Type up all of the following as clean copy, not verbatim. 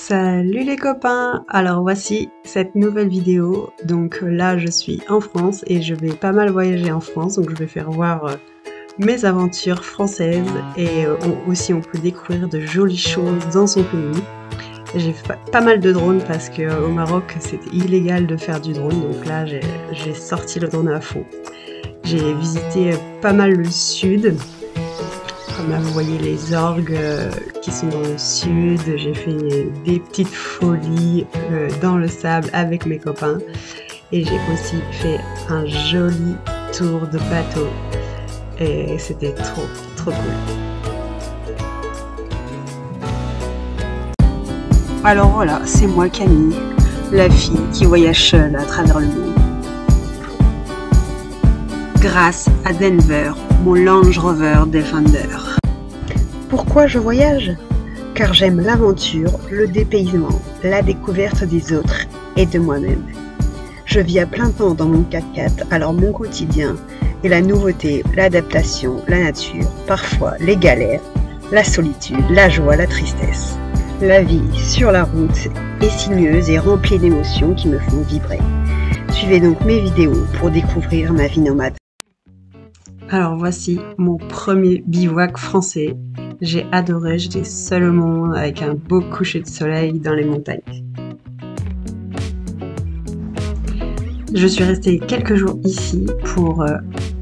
Salut les copains! Alors voici cette nouvelle vidéo. Donc là je suis en France et je vais pas mal voyager en France, donc je vais faire voir mes aventures françaises et aussi on peut découvrir de jolies choses dans son pays. J'ai pas mal de drones parce qu'au Maroc c'était illégal de faire du drone, donc là j'ai sorti le drone à fond. J'ai visité pas mal le sud. Comme là vous voyez les orgues qui sont dans le sud, j'ai fait des petites folies dans le sable avec mes copains et j'ai aussi fait un joli tour de bateau et c'était trop cool. Alors voilà, c'est moi Camille, la fille qui voyage seule à travers le monde. Grâce à Denver, mon Land Rover Defender. Pourquoi je voyage? Car j'aime l'aventure, le dépaysement, la découverte des autres et de moi-même. Je vis à plein temps dans mon 4x4, alors mon quotidien est la nouveauté, l'adaptation, la nature, parfois les galères, la solitude, la joie, la tristesse. La vie sur la route est sinueuse et remplie d'émotions qui me font vibrer. Suivez donc mes vidéos pour découvrir ma vie nomade. Alors voici mon premier bivouac français. J'ai adoré, j'étais seule au monde avec un beau coucher de soleil dans les montagnes. Je suis restée quelques jours ici pour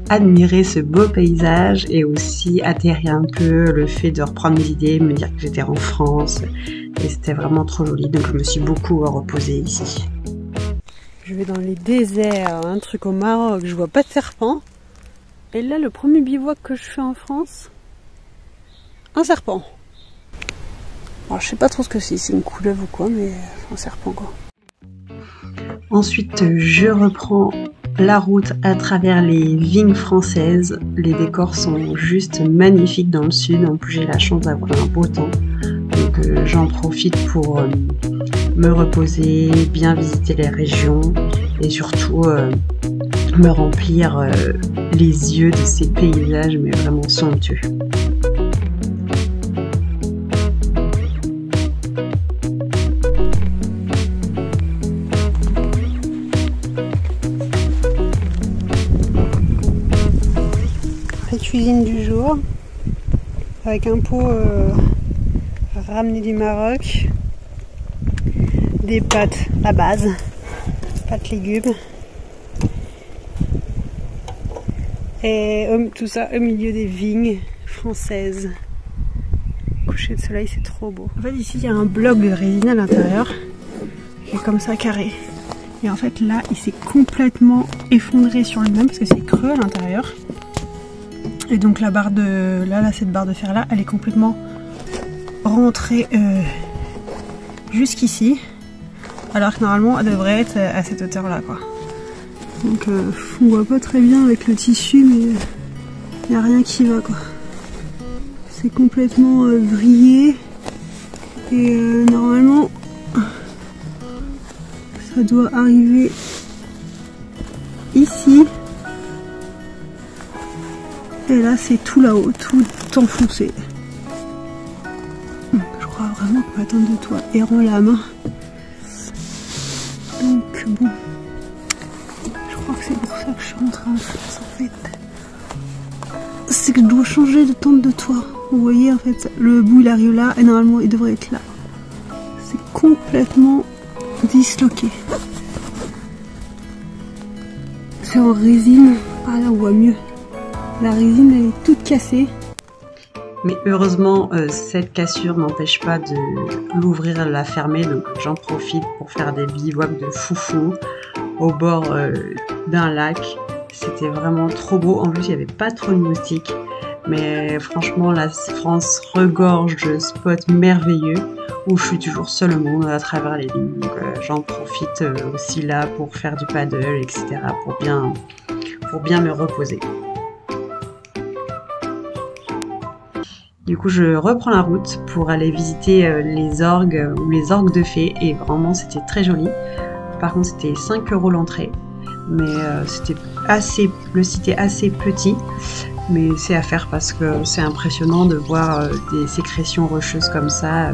admirer ce beau paysage et aussi atterrir un peu le fait de reprendre mes idées, me dire que j'étais en France et c'était vraiment trop joli, donc je me suis beaucoup reposée ici. Je vais dans les déserts, un truc au Maroc, je vois pas de serpent. Et là, le premier bivouac que je fais en France, un serpent. Alors, je sais pas trop ce que c'est une couleuvre ou quoi, mais un serpent quoi. Ensuite, je reprends la route à travers les vignes françaises. Les décors sont juste magnifiques dans le sud. En plus, j'ai la chance d'avoir un beau temps. Donc, j'en profite pour me reposer, bien visiter les régions et surtout me remplir les yeux de ces paysages, mais vraiment somptueux. La cuisine du jour, avec un pot ramené du Maroc, des pâtes à base, pâtes légumes, et tout ça au milieu des vignes françaises. Coucher de soleil, c'est trop beau. En fait ici il y a un bloc de résine à l'intérieur, qui est comme ça carré. Et en fait là il s'est complètement effondré sur lui-même parce que c'est creux à l'intérieur. Et donc la barre de cette barre de fer là, elle est complètement rentrée jusqu'ici, alors que normalement elle devrait être à cette hauteur là quoi. Donc on voit pas très bien avec le tissu, mais il n'y a rien qui va quoi. C'est complètement vrillé et normalement ça doit arriver ici. Et là c'est tout là-haut, tout enfoncé. Je crois vraiment qu'on va attendre de toi errant la main. Donc bon, je crois que c'est pour ça que je suis rentrée en France en fait. C'est que je dois changer de tente de toit. Vous voyez en fait, le bout il arrive là et normalement il devrait être là. C'est complètement disloqué. C'est en résine. Ah là on voit mieux. La résine elle est toute cassée. Mais heureusement cette cassure n'empêche pas de l'ouvrir et la fermer, donc j'en profite pour faire des bivouacs de foufou au bord d'un lac. C'était vraiment trop beau, en plus il n'y avait pas trop de moustiques, mais franchement la France regorge de spots merveilleux où je suis toujours seule au monde à travers les lignes, donc j'en profite aussi là pour faire du paddle, etc. pour bien me reposer. Du coup, je reprends la route pour aller visiter les orgues ou les orgues de fées et vraiment c'était très joli. Par contre, c'était 5 € l'entrée, mais le site est assez petit, mais c'est à faire parce que c'est impressionnant de voir des sécrétions rocheuses comme ça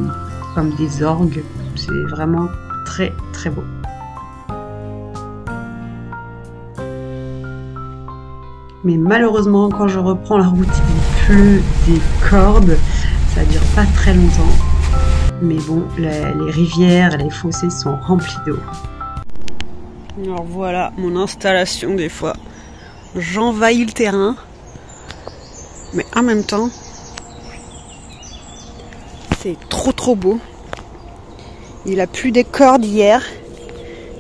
comme des orgues. C'est vraiment très très beau. Mais malheureusement, quand je reprends la route, il pleut des cordes. Ça dure pas très longtemps. Mais bon, les rivières, les fossés sont remplis d'eau. Alors voilà mon installation des fois. J'envahis le terrain. Mais en même temps, c'est trop beau. Il a plu des cordes hier.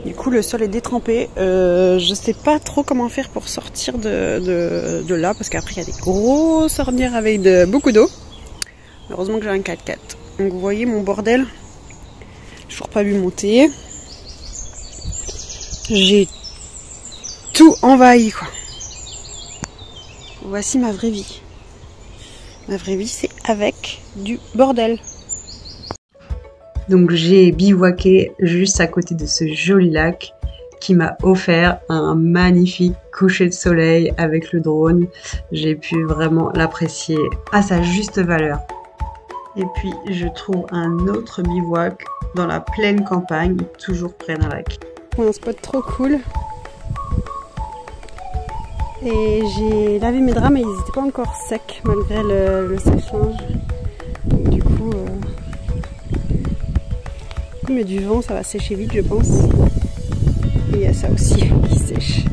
Du coup, le sol est détrempé. Je sais pas trop comment faire pour sortir de là, parce qu'après il y a des grosses ornières avec beaucoup d'eau. Heureusement que j'ai un 4x4. Donc vous voyez mon bordel. J'ai toujours pas vu monter. J'ai tout envahi, quoi. Voici ma vraie vie. Ma vraie vie, c'est avec du bordel. Donc j'ai bivouaqué juste à côté de ce joli lac qui m'a offert un magnifique coucher de soleil avec le drone. J'ai pu vraiment l'apprécier à sa juste valeur. Et puis je trouve un autre bivouac dans la pleine campagne, toujours près d'un lac. Un spot trop cool. Et j'ai lavé mes draps mais ils n'étaient pas encore secs malgré le séchage. Du coup, comme il y a du vent, ça va sécher vite je pense. Et il y a ça aussi qui sèche.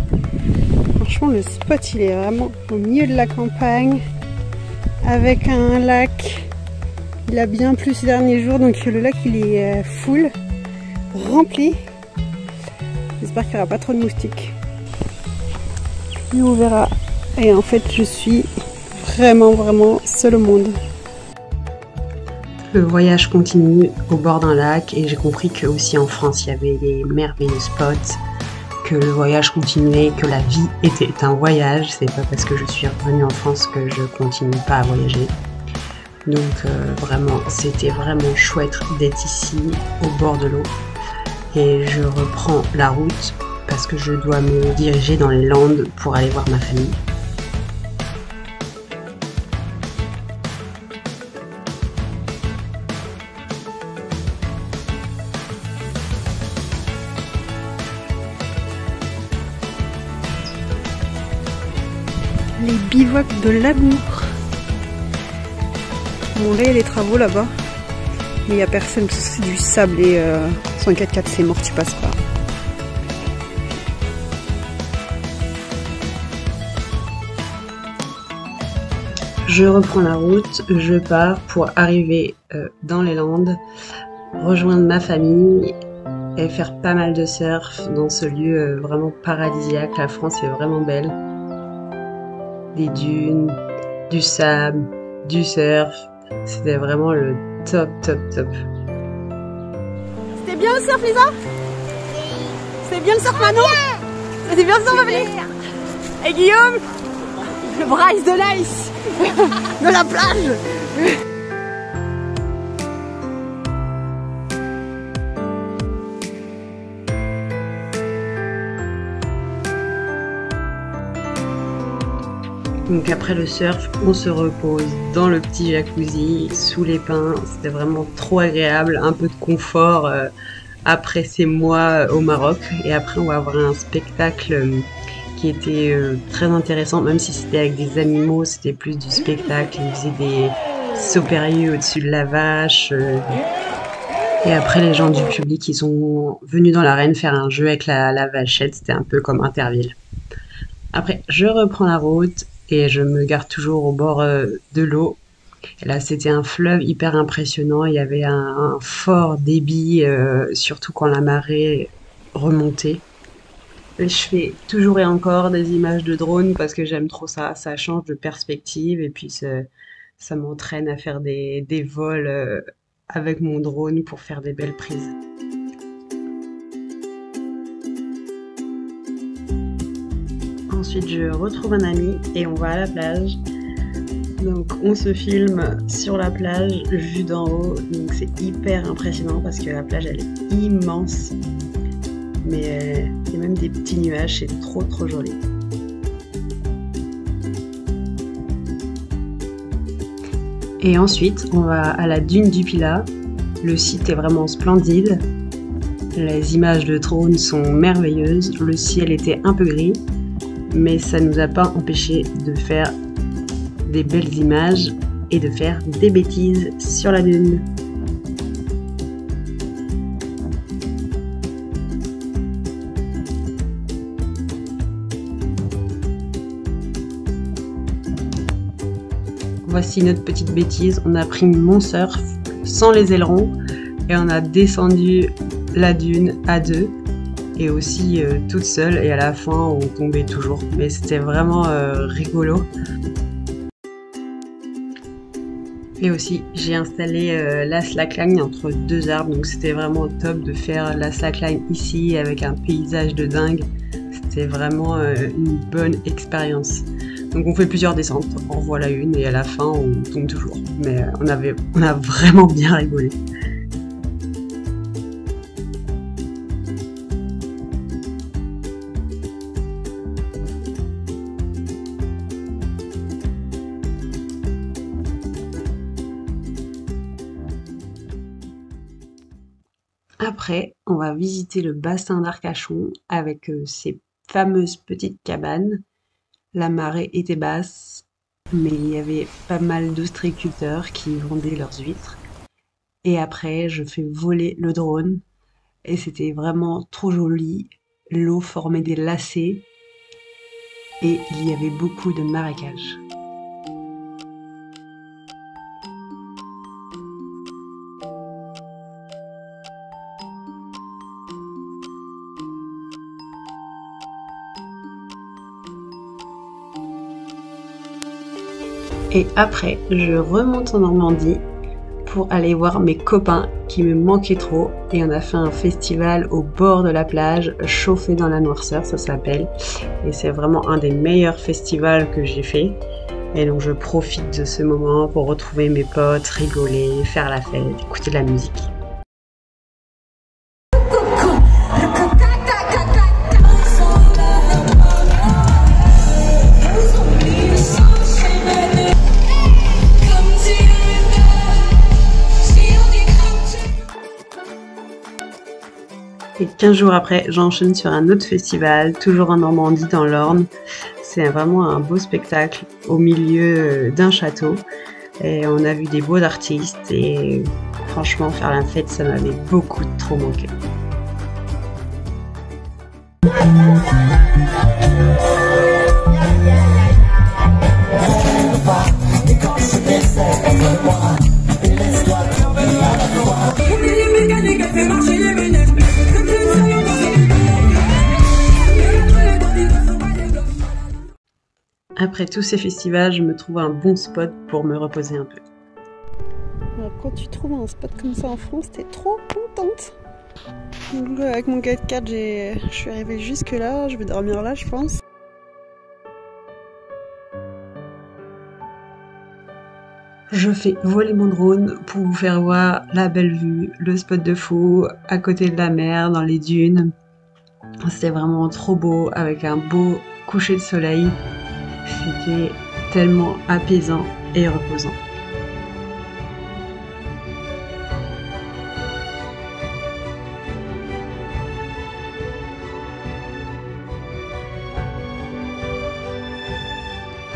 Franchement le spot il est vraiment au milieu de la campagne avec un lac. Il a bien plu ces derniers jours donc le lac il est full, rempli. J'espère qu'il n'y aura pas trop de moustiques. Et on verra. Et en fait je suis vraiment seule au monde. Le voyage continue au bord d'un lac et j'ai compris que aussi en France il y avait des merveilleux spots, que le voyage continuait, que la vie était un voyage. C'est pas parce que je suis revenue en France que je continue pas à voyager. Donc vraiment, c'était vraiment chouette d'être ici au bord de l'eau. Et je reprends la route parce que je dois me diriger dans les Landes pour aller voir ma famille. Les bivouacs de l'amour. Bon là il y a les travaux là-bas. Mais il n'y a personne parce que c'est du sable et sans 4x4 c'est mort, tu passes pas. Je reprends la route, je pars pour arriver dans les Landes, rejoindre ma famille et faire pas mal de surf dans ce lieu vraiment paradisiaque. La France est vraiment belle. Des dunes, du sable, du surf. C'était vraiment le top. C'était bien le surf, Lisa? C'était bien le surf, Manon? C'était bien le surf, Manon? Et Guillaume? Le Bryce de l'ice de la plage. Donc après le surf, on se repose dans le petit jacuzzi, sous les pins. C'était vraiment trop agréable, un peu de confort après ces mois au Maroc. Et après on va avoir un spectacle qui était très intéressant, même si c'était avec des animaux, c'était plus du spectacle. Ils faisaient des sauts périlleux au-dessus de la vache. Et après les gens du public, ils sont venus dans l'arène faire un jeu avec la vachette. C'était un peu comme Interville. Après, je reprends la route. Et je me gare toujours au bord de l'eau. Et là, c'était un fleuve hyper impressionnant. Il y avait un fort débit, surtout quand la marée remontait. Et je fais toujours et encore des images de drone parce que j'aime trop ça. Ça change de perspective et puis ça m'entraîne à faire des vols avec mon drone pour faire des belles prises. Ensuite, je retrouve un ami et on va à la plage. Donc, on se filme sur la plage, vue d'en haut. Donc, c'est hyper impressionnant parce que la plage, elle est immense. Mais il y a même des petits nuages, c'est trop joli. Et ensuite, on va à la dune du Pilat. Le site est vraiment splendide. Les images de drone sont merveilleuses. Le ciel était un peu gris, mais ça ne nous a pas empêché de faire des belles images et de faire des bêtises sur la dune. Voici notre petite bêtise, on a pris mon surf sans les ailerons et on a descendu la dune à deux et aussi toute seule, et à la fin on tombait toujours, mais c'était vraiment rigolo. Et aussi j'ai installé la slackline entre deux arbres, donc c'était vraiment top de faire la slackline ici avec un paysage de dingue. C'était vraiment une bonne expérience. Donc on fait plusieurs descentes, on revoit la une et à la fin on tombe toujours. Mais on a vraiment bien rigolé. Après, on va visiter le bassin d'Arcachon avec ses fameuses petites cabanes. La marée était basse, mais il y avait pas mal d'ostréiculteurs qui vendaient leurs huîtres. Et après, je fais voler le drone et c'était vraiment trop joli. L'eau formait des lacets et il y avait beaucoup de marécages. Et après, je remonte en Normandie pour aller voir mes copains qui me manquaient trop. Et on a fait un festival au bord de la plage, chauffé dans la noirceur, ça s'appelle. Et c'est vraiment un des meilleurs festivals que j'ai fait. Et donc je profite de ce moment pour retrouver mes potes, rigoler, faire la fête, écouter de la musique. Et 15 jours après, j'enchaîne sur un autre festival, toujours en Normandie, dans l'Orne. C'est vraiment un beau spectacle au milieu d'un château. Et on a vu des beaux artistes et franchement, faire la fête, ça m'avait beaucoup trop manqué. Après tous ces festivals, je me trouve un bon spot pour me reposer un peu. Alors, quand tu trouves un spot comme ça en France, t'es trop contente. Donc, avec mon 4x4, je suis arrivée jusque là, je vais dormir là je pense. Je fais voler mon drone pour vous faire voir la belle vue, le spot de fou, à côté de la mer, dans les dunes. C'était vraiment trop beau, avec un beau coucher de soleil. C'était tellement apaisant et reposant.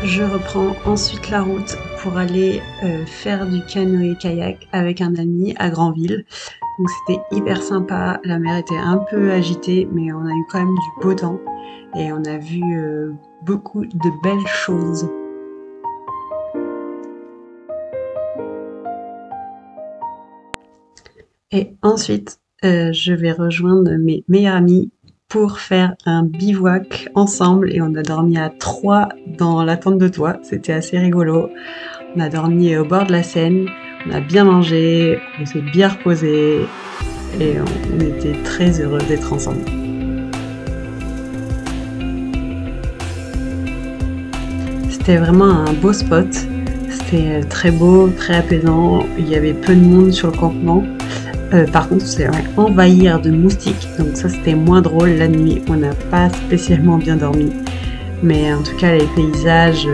Je reprends ensuite la route pour aller faire du canoë-kayak avec un ami à Granville. Donc c'était hyper sympa, la mer était un peu agitée, mais on a eu quand même du beau temps et on a vu beaucoup de belles choses. Et ensuite, je vais rejoindre mes meilleurs amis pour faire un bivouac ensemble et on a dormi à 3 dans la tente de toit, c'était assez rigolo. On a dormi au bord de la Seine, on a bien mangé, on s'est bien reposé et on était très heureux d'être ensemble. C'était vraiment un beau spot, c'était très beau, très apaisant, il y avait peu de monde sur le campement. Par contre, c'est envahir de moustiques, donc ça c'était moins drôle la nuit, on n'a pas spécialement bien dormi. Mais en tout cas, les paysages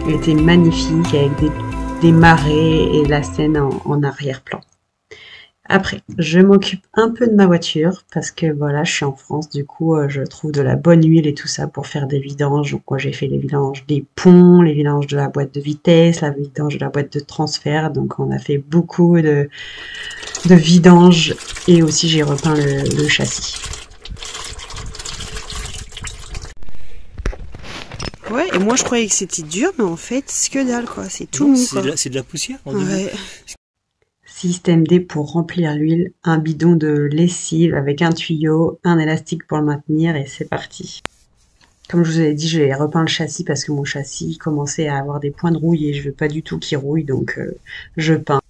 étaient magnifiques avec des marais et la Seine en arrière-plan. Après, je m'occupe un peu de ma voiture parce que voilà, je suis en France, du coup, je trouve de la bonne huile et tout ça pour faire des vidanges. Donc moi, j'ai fait les vidanges des ponts, les vidanges de la boîte de vitesse, la vidange de la boîte de transfert. Donc on a fait beaucoup de vidanges et aussi j'ai repeint le châssis. Ouais, et moi je croyais que c'était dur, mais en fait, c'est que dalle quoi, c'est tout mou quoi. C'est de la poussière. Ouais. Système D pour remplir l'huile, un bidon de lessive avec un tuyau, un élastique pour le maintenir et c'est parti. Comme je vous avais dit, j'ai repeint le châssis parce que mon châssis commençait à avoir des points de rouille et je veux pas du tout qu'il rouille, donc je peins.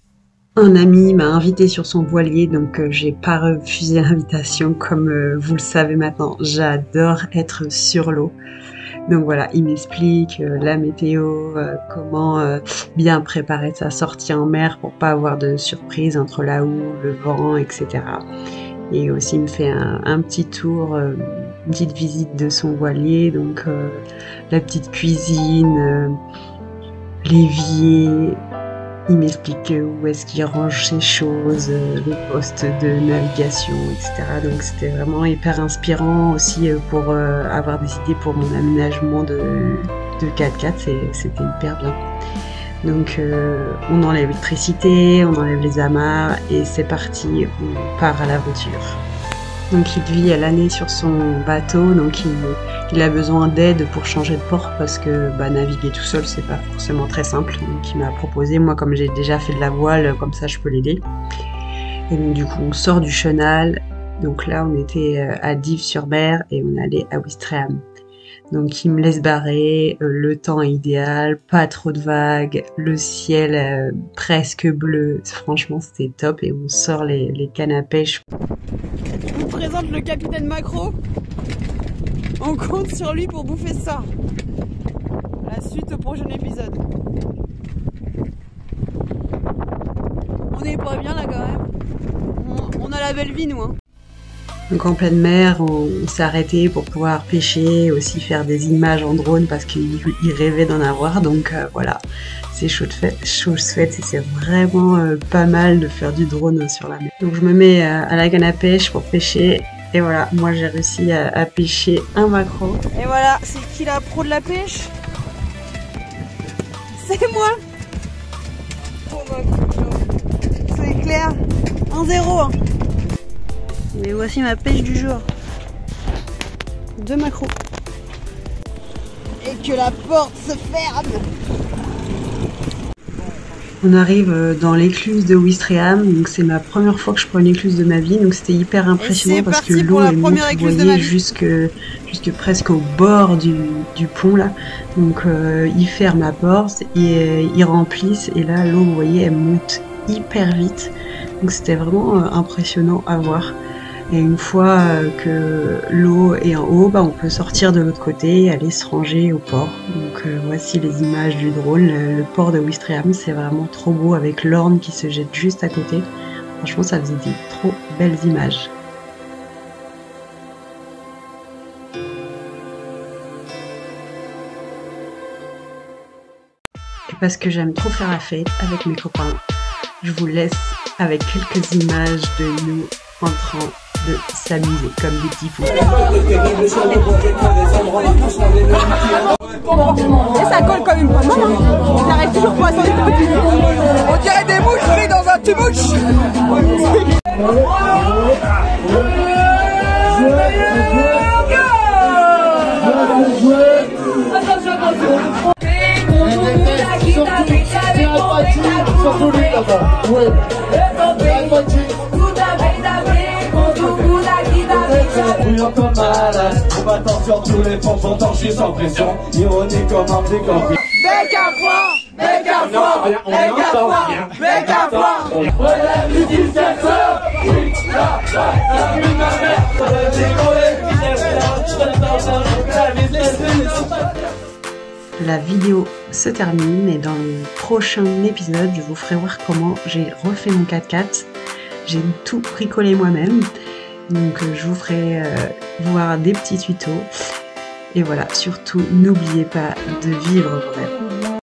Un ami m'a invité sur son voilier, donc j'ai pas refusé l'invitation. Comme vous le savez maintenant, j'adore être sur l'eau. Donc voilà, il m'explique la météo, comment bien préparer sa sortie en mer pour pas avoir de surprise entre la houle, le vent, etc. Et aussi il me fait un petit tour, une petite visite de son voilier, donc la petite cuisine, l'évier. Il m'explique où est-ce qu'il range ses choses, les postes de navigation, etc. Donc c'était vraiment hyper inspirant aussi pour avoir des idées pour mon aménagement de 4x4, c'était hyper bien. Donc on enlève l'électricité, on enlève les amarres et c'est parti, on part à l'aventure. Donc il vit à l'année sur son bateau, donc il a besoin d'aide pour changer de port parce que naviguer tout seul c'est pas forcément très simple. Donc il m'a proposé, moi comme j'ai déjà fait de la voile, comme ça je peux l'aider. Et donc du coup on sort du chenal, donc là on était à Dives-sur-Mer et on allait à Ouistreham. Donc il me laisse barrer, le temps est idéal, pas trop de vagues, le ciel presque bleu, franchement c'était top et on sort les cannes à pêche. Je vous présente le capitaine Macro. On compte sur lui pour bouffer ça. La suite au prochain épisode. On n'est pas bien là quand même. On a la belle vie nous hein. Donc en pleine mer, on s'est arrêté pour pouvoir pêcher, aussi faire des images en drone parce qu'il rêvait d'en avoir. Donc voilà, c'est chose faite et c'est vraiment pas mal de faire du drone sur la mer. Donc je me mets à la canne à pêche pour pêcher et voilà, moi j'ai réussi à pêcher un maquereau. Et voilà, c'est qui la pro de la pêche? C'est moi. C'est clair, 1-0 hein. Et voici ma pêche du jour. 2 maquereaux. Et que la porte se ferme. On arrive dans l'écluse de Ouistreham, donc c'est ma première fois que je prends une écluse de ma vie, donc c'était hyper impressionnant parce que l'eau est montée, vous voyez, jusque presque au bord du pont là. Donc ils ferment la porte et ils remplissent et là l'eau, vous voyez, elle monte hyper vite. Donc c'était vraiment impressionnant à voir. Et une fois que l'eau est en haut, on peut sortir de l'autre côté et aller se ranger au port. Donc voici les images du drone. Le port de Ouistreham, c'est vraiment trop beau avec l'Orne qui se jette juste à côté. Franchement, ça faisait des trop belles images. Et parce que j'aime trop faire la fête avec mes copains, je vous laisse avec quelques images de nous en train de s'amuser comme des petits fous. Et ça colle comme une pomme. On n'arrête toujours pas à s'en écouter. On dirait des mouches prises dans un petit mouche. On m'attend sur tous les ponts, pourtant je suis sans pression. Ironique comme un décor. Bec à foin, bec à foin, bec à foin, bec à foin. Relève l'utilisateur. La vidéo se termine et dans le prochain épisode, je vous ferai voir comment j'ai refait mon 4x4. J'ai tout bricolé moi-même. Donc je vous ferai voir des petits tutos. Et voilà, surtout n'oubliez pas de vivre vos rêves.